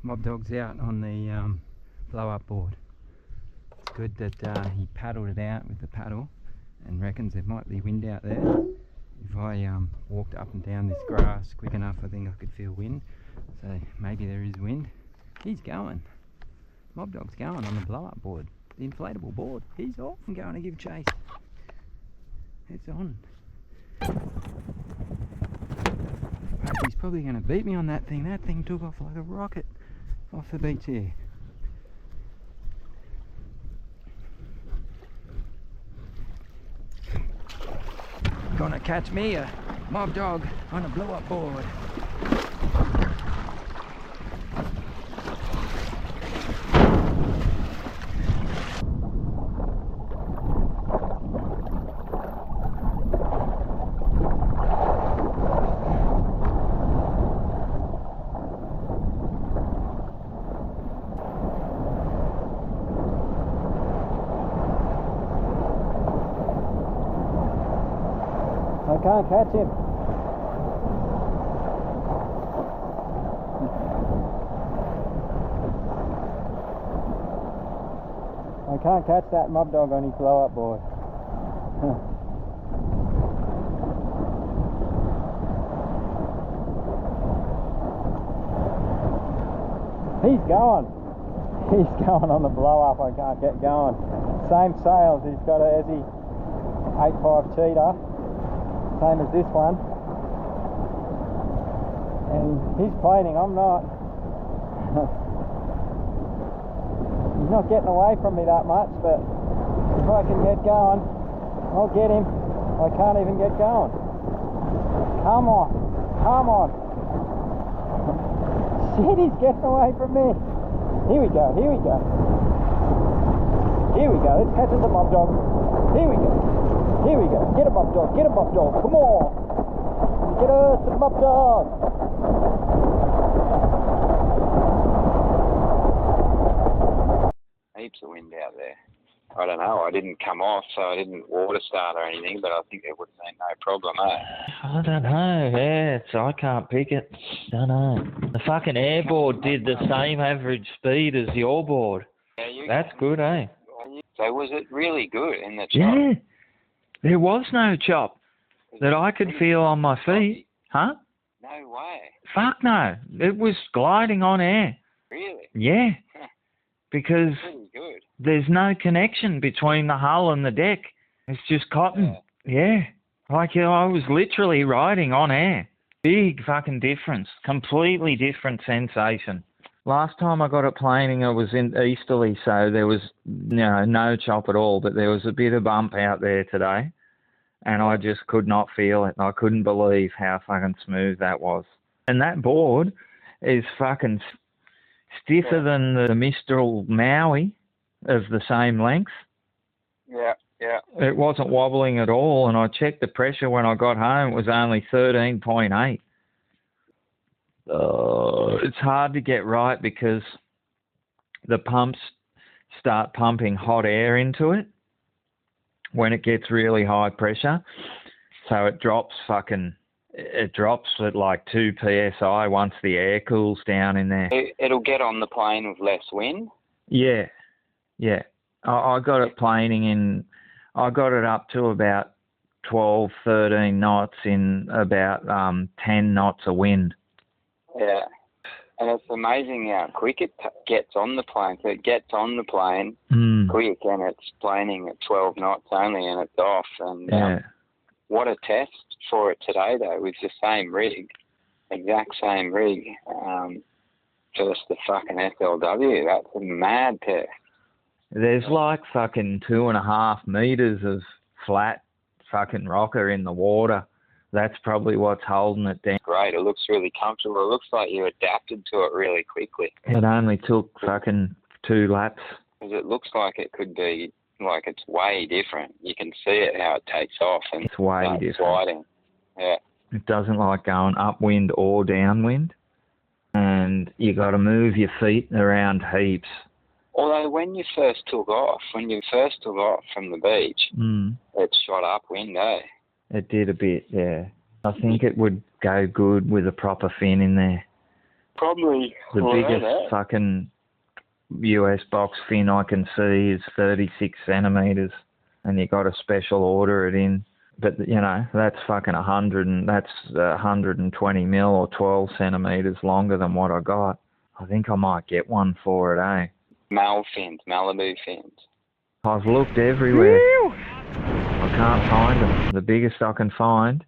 Mobdog's out on the blow-up board. It's good that he paddled it out with the paddle and reckons there might be wind out there. If I walked up and down this grass quick enough, I think I could feel wind. So maybe there is wind. He's going. Mobdog's going on the blow-up board, the inflatable board. He's off and going to give chase. It's on. He's probably going to beat me on that thing. That thing took off like a rocket off the beach here. Gonna catch me a mobdog on a blow-up board. I can't catch him. I can't catch that mobdog on his blow-up board. He's going. He's going on the blow-up. I can't get going. Same sails. He's got a Ezzy 85 Cheetah. Same as this one, and he's planing, I'm not. He's not getting away from me that much, but if I can get going, I'll get him. I can't even get going. Come on, come on. Shit, he's getting away from me. Here we go, here we go. Here we go, let's catch the mobdog. Here we go. Here we go. Get him up, dog. Get him up, dog. Come on. Get us a up, dog. Heaps of wind out there. I don't know. I didn't come off, so I didn't water start or anything, but I think there would have been no problem, eh? I don't know. Yeah, I can't pick it. Don't know. The fucking airboard did the same average speed as your board. Yeah, that's good, eh? So was it really good in the chop? Yeah. There was no chop that I could feel on my feet. Huh? No way. Fuck no. It was gliding on air. Really? Yeah. Because Pretty good. there's no connection between the hull and the deck. It's just cotton. Yeah. Like, I was literally riding on air. Big fucking difference. Completely different sensation. Last time I got it planing, it was in easterly, so there was no chop at all, but there was a bit of bump out there today, and I just could not feel it. I couldn't believe how fucking smooth that was. And that board is fucking stiffer than the Mistral Maui of the same length. Yeah, yeah. It wasn't wobbling at all, and I checked the pressure when I got home. It was only 13.8. It's hard to get right because the pumps start pumping hot air into it when it gets really high pressure. So it drops at like 2 psi once the air cools down in there. It'll get on the plane with less wind? Yeah, yeah. I got it planing I got it up to about 12, 13 knots in about 10 knots of wind. Yeah, and it's amazing how quick it gets on the plane. So it gets on the plane quick, and it's planing at 12 knots only, and it's off. And what a test for it today, though, with the same rig, exact same rig, just the fucking FLW. That's a mad test. There's like fucking 2.5 meters of flat fucking rocker in the water. That's probably what's holding it down. Great. It looks really comfortable. It looks like you adapted to it really quickly. It only took fucking 2 laps. Because it looks like it could be, like it's way different. You can see it, how it takes off. And it's way different. Sliding. Yeah. It doesn't like going upwind or downwind. And you got to move your feet around heaps. Although when you first took off from the beach, it shot upwind, eh? It did a bit, yeah. I think it would go good with a proper fin in there. Probably. The biggest fucking US box fin I can see is 36 centimetres, and you got to special order it in. But, you know, that's fucking 100, and that's 120 mil or 12 centimetres longer than what I got. I think I might get one for it, eh? Mal fins, Malibu fins. I've looked everywhere. I can't find them. The biggest I can find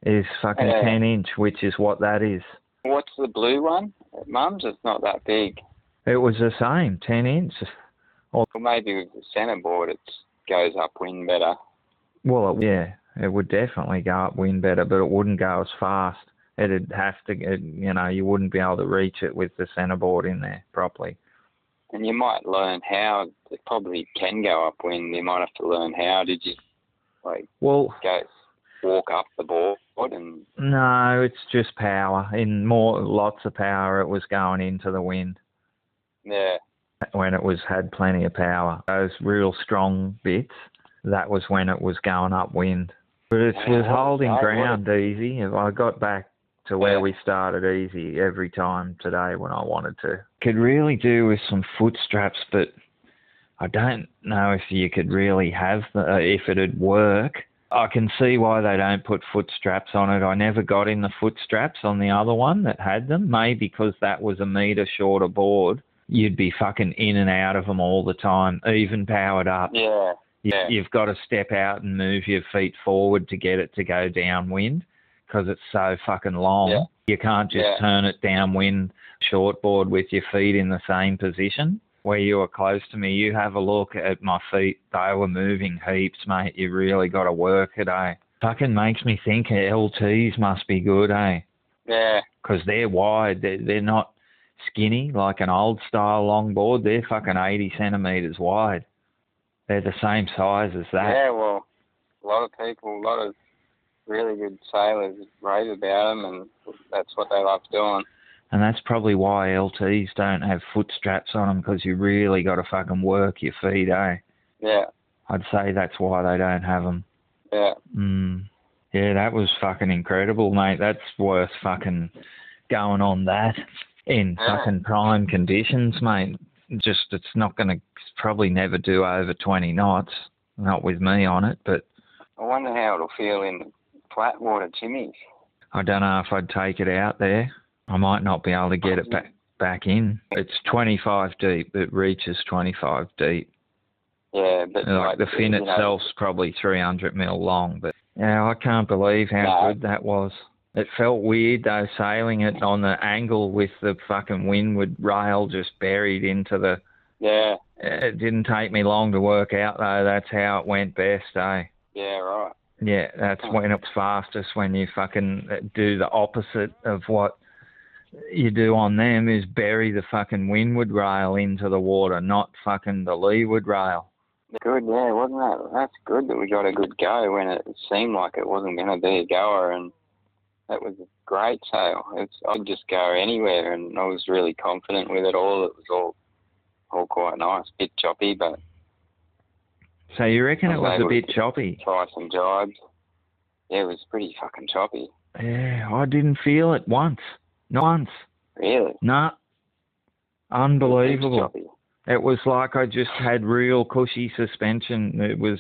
is fucking 10 inch, which is what that is. What's the blue one? At Mum's, it's not that big. It was the same, 10 inch. Or maybe with the centreboard it goes upwind better. Well, yeah, it would definitely go upwind better, but it wouldn't go as fast. It'd have to, you know, you wouldn't be able to reach it with the centreboard in there properly. And you might learn how. It probably can go upwind. You might have to learn how. Did you, go walk up the board? And no, it's just power. In lots of power, it was going into the wind. Yeah. When it had plenty of power. Those real strong bits, that was when it was going upwind. But it was holding ground easy. I got back to where we started easy every time today when I wanted to. Could really do with some foot straps, but I don't know if you could really have if it'd work. I can see why they don't put foot straps on it. I never got in the foot straps on the other one that had them, maybe because that was a metre shorter board. You'd be fucking in and out of them all the time, even powered up. Yeah. You've got to step out and move your feet forward to get it to go downwind because it's so fucking long. Yeah. You can't just turn it downwind shortboard with your feet in the same position. Where you were close to me, you have a look at my feet. They were moving heaps, mate. You really got to work it, eh? Fucking makes me think LTs must be good, eh? Yeah. Because they're wide. They're not skinny like an old style longboard. They're fucking 80 centimetres wide. They're the same size as that. Yeah, well, a lot of really good sailors rave about them, and that's what they love doing. And that's probably why LTs don't have foot straps on them, because you really got to fucking work your feet, eh? Yeah. I'd say that's why they don't have them. Yeah. Yeah, that was fucking incredible, mate. That's worth fucking going on that in fucking prime conditions, mate. Just, it's not going to probably never do over 20 knots. Not with me on it, but... I wonder how it'll feel in flat water chimneys. I don't know if I'd take it out there. I might not be able to get it back in. It's 25 deep. It reaches 25 deep. Yeah, but... Like the fin itself's probably 300 mil long, but... Yeah, I can't believe how good that was. It felt weird, though, sailing it on the angle with the fucking windward rail just buried into the... Yeah. It didn't take me long to work out, though. That's how it went best, eh? Yeah, right. Yeah, that's when it's fastest, when you fucking do the opposite of what you do on them, is bury the fucking windward rail into the water, not fucking the leeward rail. Good, yeah, wasn't that? That's good that we got a good go when it seemed like it wasn't going to be a goer, and that was a great sail. I'd just go anywhere, and I was really confident with it all. It was all quite nice, a bit choppy, but... So you reckon it was a bit choppy? Try some jibes. Yeah, it was pretty fucking choppy. Yeah, I didn't feel it once. Not once. Really? Nah. Unbelievable. It was like I just had real cushy suspension. It was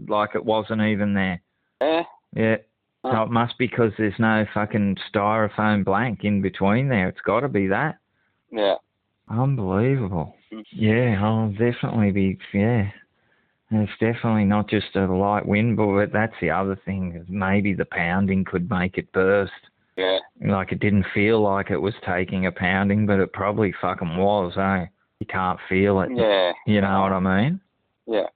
like it wasn't even there. Yeah? Yeah. So it must be because there's no fucking styrofoam blank in between there. It's got to be that. Yeah. Unbelievable. Yeah, I'll definitely be, yeah. And it's definitely not just a light wind, but that's the other thing. Maybe the pounding could make it burst. Yeah. Like it didn't feel like it was taking a pounding, but it probably fucking was, eh? You can't feel it. Yeah. You know what I mean? Yeah.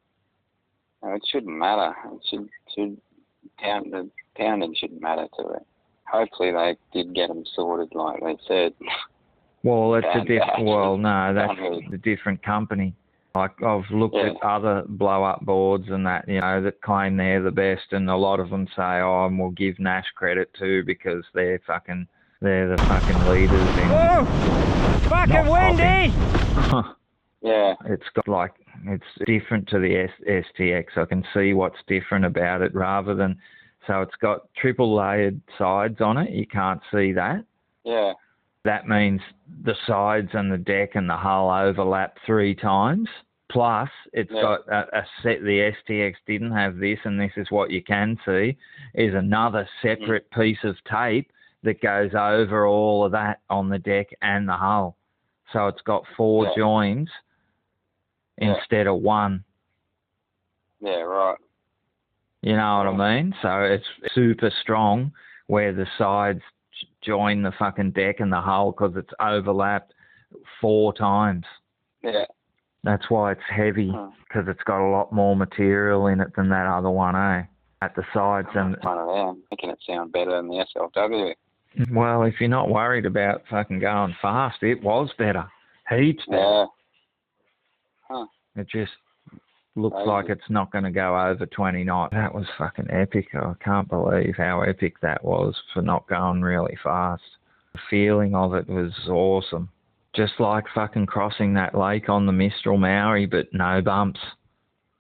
No, it shouldn't matter. It should the pounding shouldn't matter to it. Hopefully they did get them sorted like they said. Well, that's that's a different company. Like I've looked at other blow-up boards and that, you know, that claim they're the best, and a lot of them say, oh, and we'll give Naish credit too because they're the fucking leaders in... Whoa! Fucking windy! Yeah. It's different to the STX. I can see what's different about it rather than... So it's got triple layered sides on it. You can't see that. Yeah. That means the sides and the deck and the hull overlap 3 times. Plus, it's got a set, the STX didn't have this, and this is what you can see, is another separate piece of tape that goes over all of that on the deck and the hull. So it's got 4 joins instead of 1. Yeah, right. You know what I mean? So it's super strong where the sides join the fucking deck and the hull because it's overlapped 4 times. Yeah. That's why it's heavy, because it's got a lot more material in it than that other one, eh? At the sides. And one of them, making it sound better than the SLW. Well, if you're not worried about fucking going fast, it was better. Heaps better. Yeah. Huh. It just looks like it's not going to go over 20 knots. That was fucking epic. I can't believe how epic that was for not going really fast. The feeling of it was awesome. Just like fucking crossing that lake on the Mistral Maori, but no bumps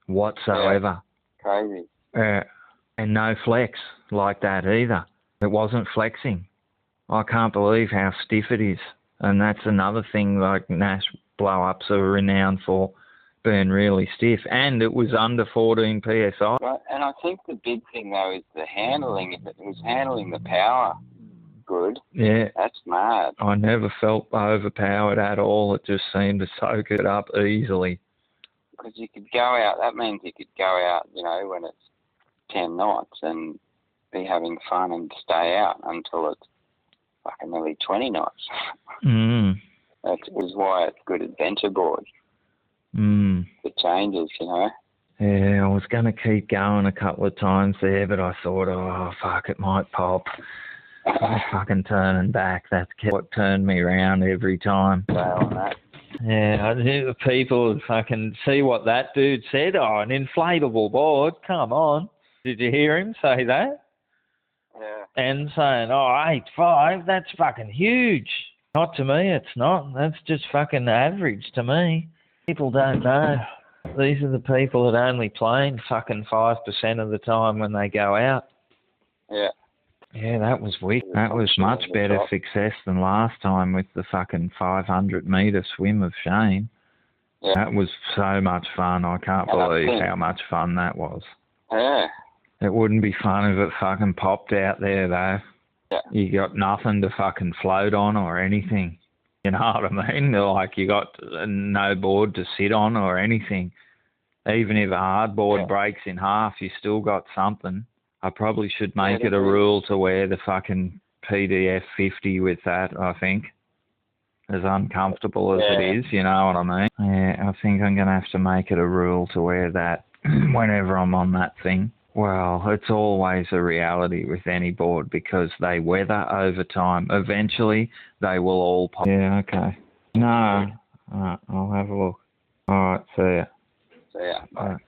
whatsoever. Yeah. Crazy. And no flex like that either. It wasn't flexing. I can't believe how stiff it is. And that's another thing, like Naish blow-ups are renowned for being really stiff. And it was under 14 PSI. Right. And I think the big thing, though, is the handling. If it was handling the power good, that's mad. I never felt overpowered at all. It just seemed to soak it up easily. Because you could go out, that means you could go out, you know, when it's 10 knots and be having fun and stay out until it's fucking nearly 20 knots. That is why it's good adventure board. The changes, you know. Yeah, I was going to keep going a couple of times there, but I thought, oh, fuck, it might pop. I'm fucking turning back. That's what turned me around every time. Yeah, I knew the people would fucking see what that dude said. Oh, an inflatable board. Come on. Did you hear him say that? Yeah. And saying, oh, 8.5, that's fucking huge. Not to me, it's not. That's just fucking average to me. People don't know. These are the people that only plane fucking 5% of the time when they go out. Yeah. Yeah, that was weak. That was much better success than last time with the fucking 500-metre swim of Shane. Yeah. That was so much fun. I can't believe how much fun that was. Yeah. It wouldn't be fun if it fucking popped out there, though. Yeah. You got nothing to fucking float on or anything. You know what I mean? Like, you got no board to sit on or anything. Even if a hard board breaks in half, you still got something. I probably should make it a rule to wear the fucking PDF 50 with that, I think. As uncomfortable as it is, you know what I mean? Yeah, I think I'm going to have to make it a rule to wear that whenever I'm on that thing. Well, it's always a reality with any board because they weather over time. Eventually, they will all pop. Yeah, okay. No. All right, I'll have a look. All right, see ya. See ya. Bye. Right.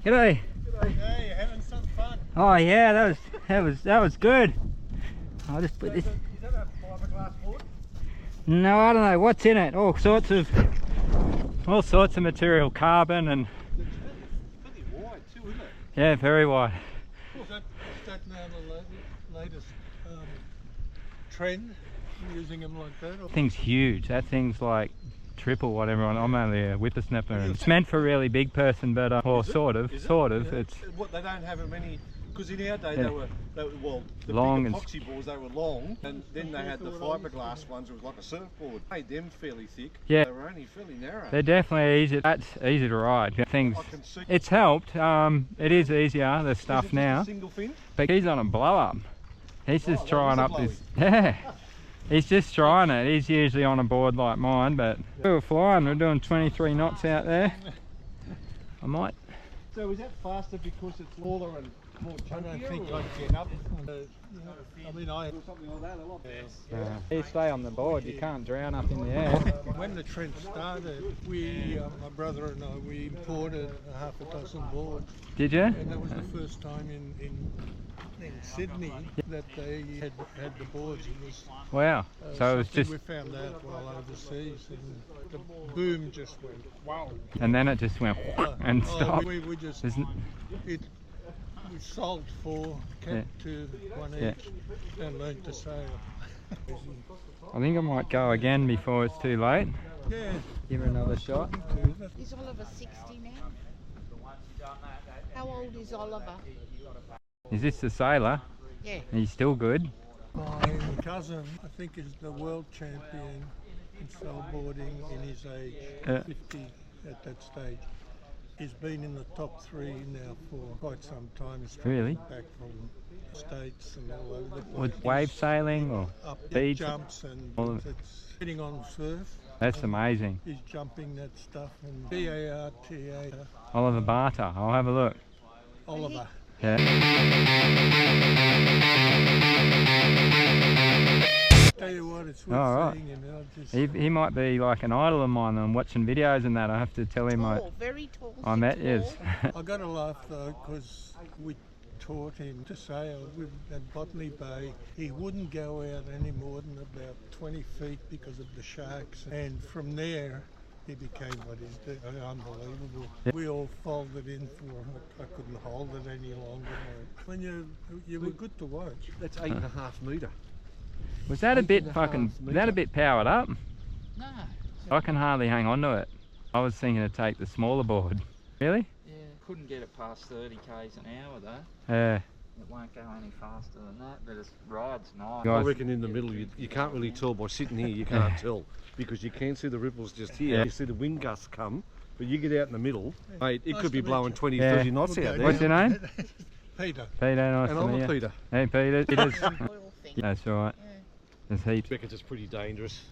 G'day. Hey, you're having some fun. Oh yeah, that was good. I'll just put this. Is that a fiberglass board? No, I don't know what's in it. All sorts of material, carbon and. It's pretty wide too, isn't it? Yeah, very wide. Is that now the latest trend, using them like that? Or? Thing's huge. That thing's like triple what everyone. I'm only a whippersnapper, and it's meant for a really big person, but or sort of. Yeah. It's what they don't have as many, because in our day they were well, the long big epoxy boards, they were long, and then they had the fiberglass ones. It was like a surfboard. Made them fairly thick. Yeah, they were only fairly narrow. They're definitely easy. That's easy to ride. Things. It's helped. It is easier. The stuff now. Single fin? But he's on a blow up. He's just trying up this. Yeah. He's just trying it. He's usually on a board like mine, but we were flying. We're doing 23 knots out there. I might. So is that faster because it's smaller and I don't think I'd get up. I mean, I something like that a lot. You stay on the board, you can't drown up in the air. When the trend started, we, my brother and I, we imported a half a dozen boards. Did you? And that was the first time in Sydney that they had the boards. It was, wow. So it was just... We found that while overseas, and the boom just went wow. And then it just went and stopped. We just... We sold 4, kept 2, 1 each, and learned to sail. I think I might go again before it's too late. Yeah. Give her another shot. Is Oliver 60 now? How old is Oliver? Is this the sailor? Yeah. He's still good. My cousin, I think, is the world champion in sailboarding in his age, 50 at that stage. He's been in the top 3 now for quite some time. Really? Back from the States and all over the place. With wave sailing or up speed? Jumps and it's hitting on surf. That's amazing. He's jumping that stuff and B-A-R-T-A. Olly Barta. I'll have a look. Oliver. Yeah. Tell you what, it's worth seeing him. He might be like an idol of mine. I'm watching videos and that. I have to tell him very tall. I met yes. I got to laugh though because we taught him to sail at Botany Bay. He wouldn't go out any more than about 20 feet because of the sharks, and from there he became what he's unbelievable. Yep. We all folded in for I couldn't hold it any longer. When you were good to watch. That's 8.5 metre. Was that a bit fucking? Was that a bit powered up? No. I can hardly hang on to it. I was thinking to take the smaller board. Really? Yeah, couldn't get it past 30 k's an hour though. Yeah. It won't go any faster than that, but it rides nice. I reckon in the middle you can't really tell by sitting here, you can't tell. Because you can see the ripples just here. Yeah. You see the wind gusts come, but you get out in the middle, mate, it could be blowing 20, 30 knots out there. What's your name? Peter. Peter, nice and to meet you. I'm Peter. Hey Peter, Peter's... That's right. Yeah. There's heaps. Beckett's is pretty dangerous.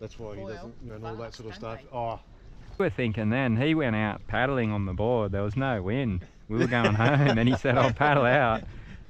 That's why he doesn't, and all that sort of stuff. Oh. We were thinking then, he went out paddling on the board, there was no wind. We were going home and he said, I'll paddle out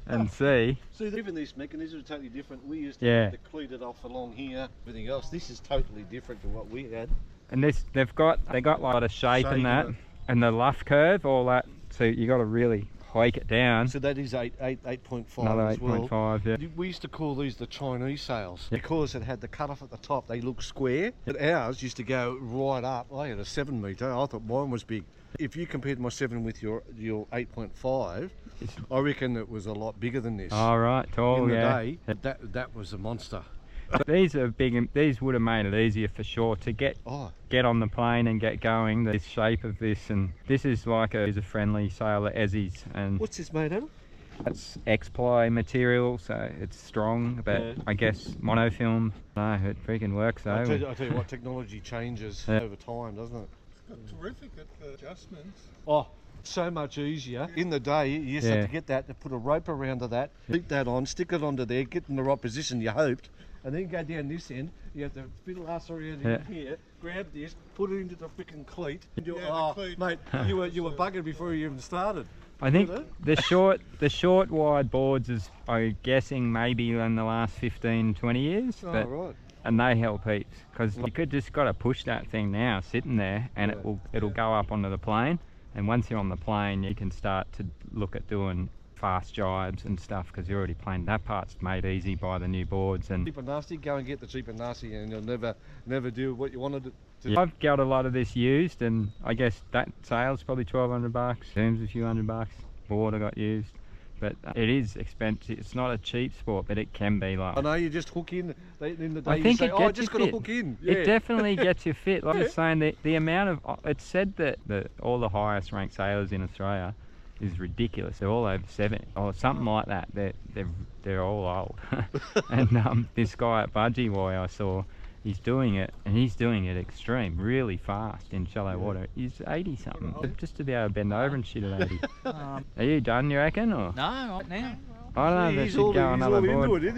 and see. See, even these mechanisms are totally different. We used to have to cleat it off along here, everything else. This is totally different to what we had. And this, they got like a lot of shape in that, and the luff curve, all that, so you got to really hike it down. So that is 8.5 Another as well. 8.5, yeah. We used to call these the Chinese sails because it had the cut off at the top. They looked square, but ours used to go right up. I had a 7 metre. I thought mine was big. If you compared my 7 with your 8.5, I reckon it was a lot bigger than this. Oh right, tall. In the day, that was a monster. But these are big. These would have made it easier for sure to get on the plane and get going. This shape of this, and this is like a friendly sailor Ezzy's. And what's this made of? That's X-ply material, so it's strong, but I guess monofilm. No, it freaking works though. I tell you what, technology changes over time, doesn't it? It's got terrific at the adjustments. Oh, so much easier. In the day, you used to have to get that, to put a rope around to that, keep that on, stick it onto there, get in the right position, you hoped, and then go down this end. You have to fiddle us around in here, grab this, put it into the freaking cleat. Cleat. Mate, you were buggered before you even started. I think the short wide boards is, I'm guessing, maybe in the last 15-20 years. Oh, right. And they help heaps, because you could just got to push that thing now, sitting there, and it'll go up onto the plane. And once you're on the plane, you can start to look at doing fast jibes and stuff, because you're already playing. That part's made easy by the new boards. And cheap and nasty, go and get the cheap and nasty, and you'll never do what you wanted to. Yeah. I've got a lot of this used, and I guess that sail's probably $1,200. Terms a few $100. Board I got used. But it is expensive. It's not a cheap sport, but it can be like. I know, you just hook in the day. I think you say, I just got to hook in. Yeah. It definitely gets you fit. Like I was saying, the amount of it's said that all the highest ranked sailors in Australia is ridiculous. They're all over 70 or something like that. They're all old. And this guy at Budgie Boy I saw, he's doing it, and he's doing it extreme, really fast in shallow water. He's 80 something, just to be able to bend over and shit at 80. Are you done, you reckon? Or? No, right now. I don't know if I should go another board.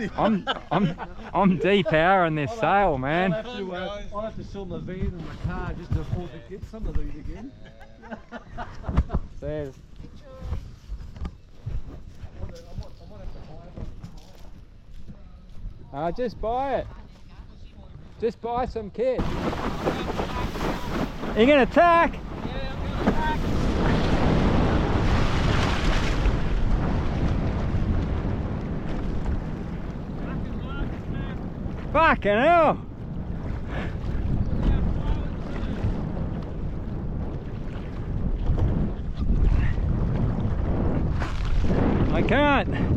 I'm deep hour in this sail, man. I'll have to sell my van and my car just to afford to get some of these again. There's Just buy it. Just buy some kit. Are you going to tack? Yeah, I'm going to tack. Fucking hell! I can't.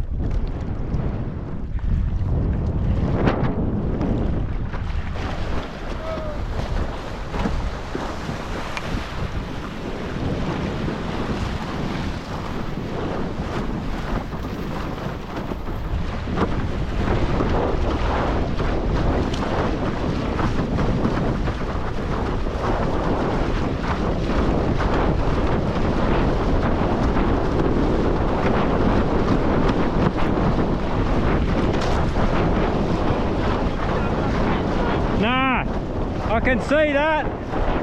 I can see that.